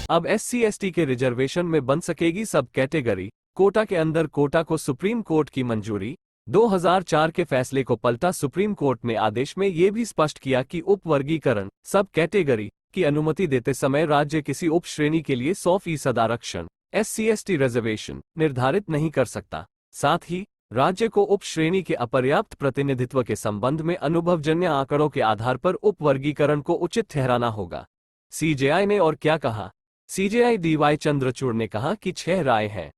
अब SC/ST के reservation में बन सकेगी सब कैटेगरी। कोटा के अंदर कोटा को सुप्रीम कोर्ट की मंजूरी। 2004 के फैसले को पलटा सुप्रीम कोर्ट ने आदेश में ये भी स्पष्ट किया कि उपवर्गीकरण सब कैटेगरी की अनुमति देते समय राज्य किसी उप श्रेणी के लिए 100% आरक्षण SC/ST रिजर्वेशन निर्धारित नहीं कर सकता। साथ ही राज्य को उप श्रेणी के अपर्याप्त प्रतिनिधित्व के संबंध में अनुभवजन्य आंकड़ों के आधार पर उपवर्गीकरण को उचित ठहराना होगा। CJI ने और क्या कहा? CJI DY चंद्रचूड़ ने कहा कि 6 राय हैं।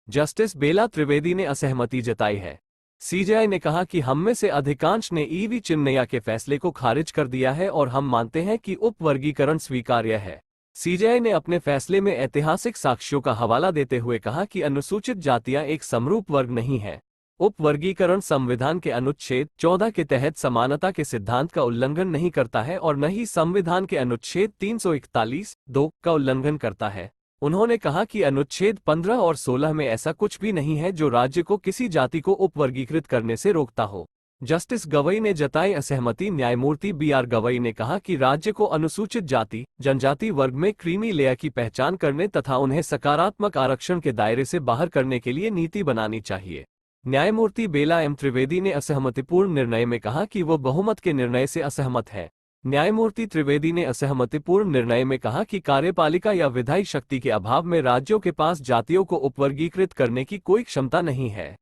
जस्टिस बेला त्रिवेदी ने असहमति जताई है। CJI ने कहा कि हम में से अधिकांश ने EV चिन्नैया के फैसले को खारिज कर दिया है और हम मानते हैं कि उपवर्गीकरण स्वीकार्य है। CJI ने अपने फैसले में ऐतिहासिक साक्ष्यों का हवाला देते हुए कहा कि अनुसूचित जातियां एक समरूप वर्ग नहीं है। उपवर्गीकरण संविधान के अनुच्छेद 14 के तहत समानता के सिद्धांत का उल्लंघन नहीं करता है और न ही संविधान के अनुच्छेद 341(2) का उल्लंघन करता है। उन्होंने कहा कि अनुच्छेद 15 और 16 में ऐसा कुछ भी नहीं है जो राज्य को किसी जाति को उपवर्गीकृत करने से रोकता हो। जस्टिस गवई ने जताई असहमति। न्यायमूर्ति BR गवई ने कहा कि राज्य को अनुसूचित जाति जनजाति वर्ग में क्रीमी लेयर की पहचान करने तथा उन्हें सकारात्मक आरक्षण के दायरे से बाहर करने के लिए नीति बनानी चाहिए। न्यायमूर्ति बेला M त्रिवेदी ने असहमतिपूर्ण निर्णय में कहा कि वो बहुमत के निर्णय से असहमत है। न्यायमूर्ति त्रिवेदी ने असहमतिपूर्ण निर्णय में कहा कि कार्यपालिका या विधायी शक्ति के अभाव में राज्यों के पास जातियों को उपवर्गीकृत करने की कोई क्षमता नहीं है।